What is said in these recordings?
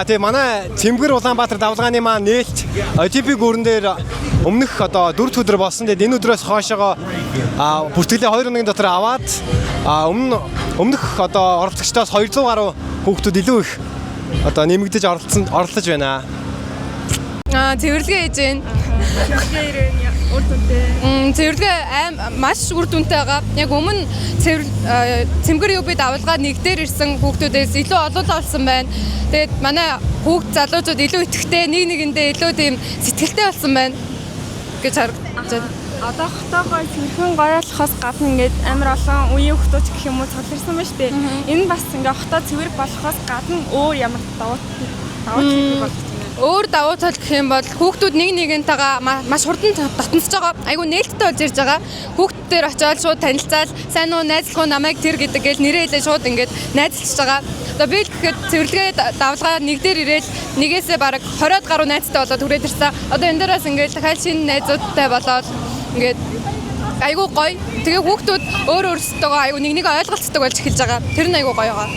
Тэгээ манай Цэмгэр Улаанбаатар давлгааны маань нээлт Олимпик өрн дээр өмнөх одоо 4 өдөр болсон. Тэгээд энэ өдрөөс хойшоо бүртгэлээ 2 өдрийн дотор аваад өмнөх одоо оролцогчдоос 200 гаруй хүүхдүүд илүү их одоо нэмэгдэж оролцож байна. Цэвэрлэгээ хийж байна. Цэвэрлэгээ маш үр дүнтэй байгаа. Яг өмнө Цэмгэр ЮБ давлгаа нэгдээр ирсэн хүүхдүүдээс илүү олоолаа болсон байна. Тэгээд манай хүүхд залуучууд илүү итгэвтэй, нэг нэгэндээ илүү тийм сэтгэлтэй болсон байна гэж харагдаж байна. Одоо хотоогоо цэвэрхэн гоёлохоос гадна ингээд амар олон үеийн хүүхдүүд гэх юм уу цугларсан байна шүү дээ. Энэ бас ингээд хотоо цэвэрх болохоос гадна өөр ямар давуу тал болох юм. Өөр давуу тал гэх юм бол хүүхдүүд нэг нэгэнтэйгээ маш хурдан дотносож байгаа. Айгу нээлттэй болж ирж байгаа. Хүүхдүүд дээр очиод шууд танилцаад сайн уу найзлах уу намайг тэр гэдэг гээл нэрээ хэлээ шууд ингээд найзалж байгаа. Одоо би л гэхэд цэвэрлэгээ давлгаа нэг дээр ирээл нэгээсээ бараг 20-од гаруй найзтай болоод хүрээд ирсэн. Одоо энэ дээрээс ингээд дахиад шинэ найзуудтай болоод ингээд айгу гоё. Тэгээ хүүхдүүд өөр өөрсдөө айгу нэг ойлголцдог болж эхэлж байгаа. Тэр нь айгу гоё байгаа.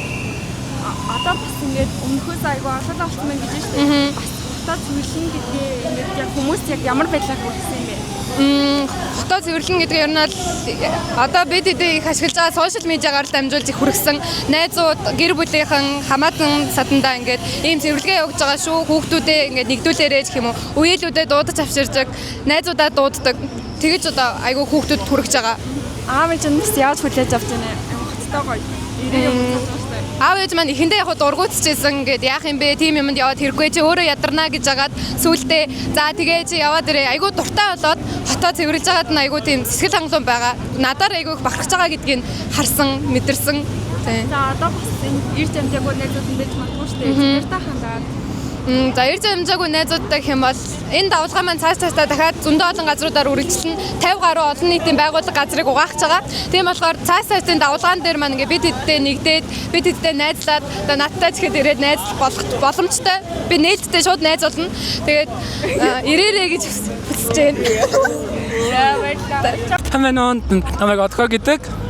Одоо бас ингээд өмнөхөөс айгу олоолаа болсон байна гэж шүү дээ. Хотоо цэвэрлэн гэдгээ ингээд яг хүмүүс яг ямар байдлаар хүрсэн юм бэ? Хотоо цэвэрлэн гэдэг нь бол одоо бид их ашиглаж байгаа сошиал медиагаар дамжуулж их хүргэсэн найзууд гэр бүлийнхэн хамаатан садандаа ингээд ийм цэвэрлэгээ явуулж байгаа шүү. Хүүхдүүдээ ингээд нэгдүүлээрэй гэх юм уу. Үеэлүүдэд дуудаж авчирдаг, найзуудаа дууддаг. Тэгэж одоо айгүй хүүхдүүд хүрэж байгаа. Аав ээж нь бас яаж хүлээж авч байна? Хоттой гоё. Аав ээж маань ихэндээ яг дургуутчихсэн ингээд яах юм бэ? Тим юмд яваад хэрэггүй чи өөрөө ядарнаа гэж хагаад сүүлдээ за тэгээ чи яваад ирээ. Айгүй дуртай болоод хотоо цэвэрлж байгаад нь айгүй тийм сэтгэл хангалуун байгаа. Надаар айгүй бахархаж байгаа гэдгийг харсан, мэдэрсэн. За одоо бас энэ ирж амжаагүй найзууд нь байж магадгүй шүү дээ. Тэр та хандаад за ирж амжаагүй найзуудтай гэх юм бол энэ давлгаа маань цааш цаашдаа дахиад зөндөө олон газруудаар үргэлжлэн 50 гаруй олон нийтийн байгууллага газрыг угаахж байгаа. Тийм болохоор цааш цаашдын давлгаан дээр маань ингээ бид хэдтэй нэгдээд бид хэдтэй найзлаад одоо надтай ч ихэд ирээд найзлах боломжтой. Би нээлттэй шууд найз болно. Тэгээд ирээрээ гэж хүсэж байна. яа баярлалаа. Таманууд намайг Одгоо гэдэг.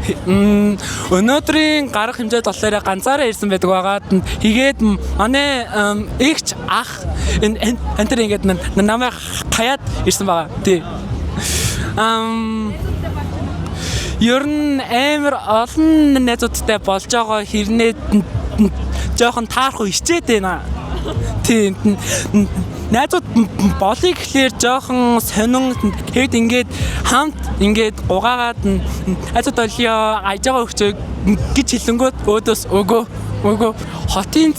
Өнөөдрийн гарах хэмжээд болохоор ганцаараа ирсэн байдаг байгаа. Хийгээд манай эгч ах энэ тэр ингээд намайг хаяад ирсэн байгаа. Тий. Ер нь амар олон найзуудтай болж байгаа хэрнээ жоохон таарах хичээд байна. Тий. Найзууд болыг гэхлээр жоохон сонин хэд ингээд хамт ингээд угаагаад найзууд олё айж байгаа өгчөө гэж хэлэнгүүт өөдөөс өгөө хотын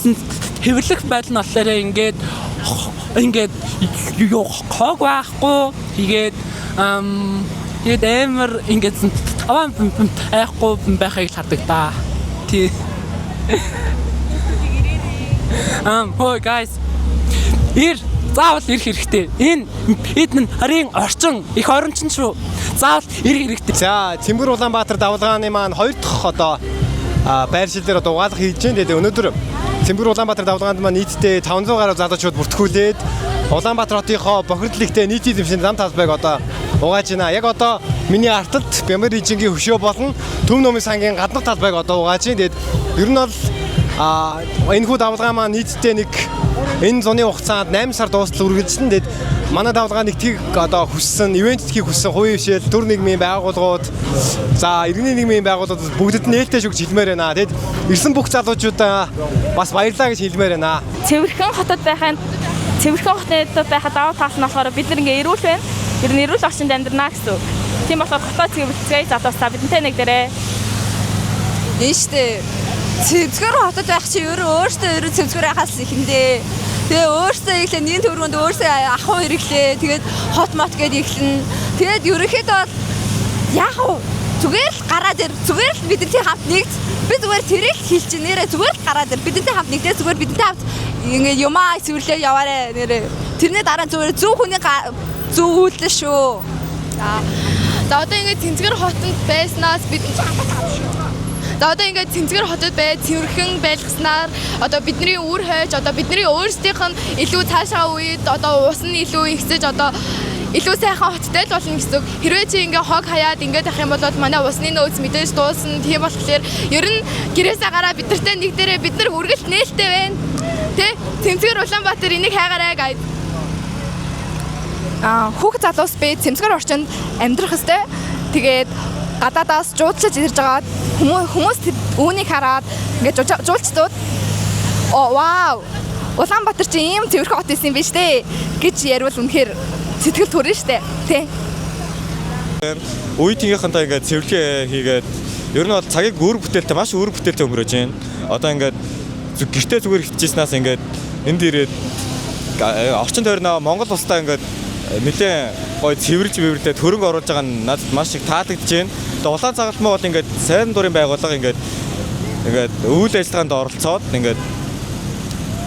хэвлэх байдал нь болохоор ингээд хог байхгүй тэгээд амар ингээд аваа айхгүй байхыг хардаг та. Тий. Хой guys. Заавал ирэх хэрэгтэй. Энэ бидний харийн орчин их орончин шүү. Заавал ирэх хэрэгтэй. За Цэмгэр Улаанбаатар давлгааны маань 2 дахь одоо байршил дээр одоо угаалга хийж байна. Тэгээд өнөөдөр Цэмгэр Улаанбаатар давлгаанд маань нийтдээ 500 гаруй залуучууд бүртгүүлээд Улаанбаатар хотынхоо бохирдлогтэй нийтийн эзэмшин зам талбайг одоо угааж байна. Яг одоо миний арталт Бямбар Ижингийн хөшөө болон Төв Нөмийн сангийн гаднах талбайг одоо угааж байна. Тэгээд ер нь бол энэ хүү давлгаа маань нийтдээ нэг энэ зуны хугацаанд 8 сар дуустал үргэлжилсэн. Тэгэд манай давлгаа нэгтгийг одоо хүссэн, ивент хийх хүссэн хувийн хвшил, төр нийгмийн байгууллагууд, за иргэний нийгмийн байгууллагууд бүгдд нь нээлттэй шүү гэж хэлмээр байна. Тэгэд ирсэн бүх залуучуудаа бас баярлалаа гэж хэлмээр байна. Цэвэрхэн хотод байхад давуу тал нь болохоор бид нэг эрүүл байна. Ер нь эрүүл орчинд амьдрнаа гэсэн. Тийм болохоор хотоо цэвэрлэцгээе залуусаа бидэнтэй нэгдэрээ. Энэ штэ цэвзгэр хотод байх чи өөртөө цэвзгэр яхаас ихэндээ. Тэгээ өөртөө ихлэ нийт төрөнд өөртөө ахуй хэрэглээ. Тэгээд хот мот гэдээ ихлэн. Тэгээд ерөнхийдөө бол яах вэ? Зүгээр л гараад ир. Зүгээр л бидэнтэй хамт нэгд. Би зүгээр тэрийг хэлж нэрээ зүгээр л гараад ир. Бидэнтэй хамт нэгдээ зүгээр бидэнтэй хамт ингээд юмаа цэвэрлээ яваарэ нэрээ. Тэрний дараа зүгээр зөв хүний зөв үйлдэл шүү. За одоо ингээд Цэмзгэр хотод байснаас бид за одоо ингээд Цэмзгэр хотод цэвэрхэн байлгаснаар одоо бидний үр хойж одоо бидний өөрсдийнх нь илүү цаашаа үед одоо ус нь илүү ихсэж одоо илүү сайхан хоттой л болно гэсэн үг. Хэрвээ чи ингээ хог хаяад ингээд авах юм бол манай усны нөөц мэдээж дуусна. Тийм болохоор ер нь гэрээсээ гараа бид нартай нэг дээрээ бид нар үргэлж нээлттэй байна. Тэ? Цэмцгэр Улаанбаатар энийг хайгаарай гайд. Хүүхэд залуус би цэмцгэр орчинд амьдрах хэвээр тэгээд гадаадаас жуулчиж ирж байгаа хүмүүс үүнийг хараад ингээд жуулчдууд вау Улаанбаатар чи ийм цэвэрхэн хот байсан юм биш үү гэж ярил үнэхээр сэтгэл төрнө штэ тий. Үеийнхэнтэй ингээд цэвэрлэгээ хийгээд ер нь бол цагийг өөр бүтээлтэй маш өөр бүтээлтэй өнгөрөөж байна. Одоо ингээд гэртээ зүгээр хичээснаас ингээд энд ирээд орчин тойрноо Монгол улстай ингээд нэлээд гоё цэвэрлж бэвэрлээд хөрөнгө оруулж байгаа нь надад маш их таалагдж байна. Тэгээ улаан цагаалтмаа бол ингээд сайран дурын байгууллага ингээд үйл ажиллагаанд оролцоод ингээд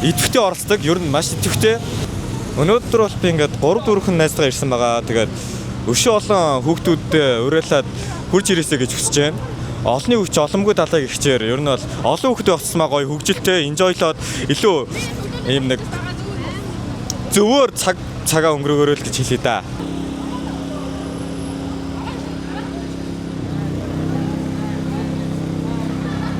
идэвхтэй оролцдог. Ер нь маш идэвхтэй. Өнөөдөр бол би ингээд 3-4 хүн найзтайгаа ирсэн байгаа. Тэгээд өшөө олон хүүхдүүдтэй уриалаад хурж ирээсэй гэж хүсэж байна. Олонний хүч оломгүй далай гихчээр ер нь бол олон хүүхдээ оцсмаа гоё хөгжилтэй, enjoy-лоод илүү ийм нэг зөвөр цагаа өнгөрөөгөөрэй л гэж хэлээ да.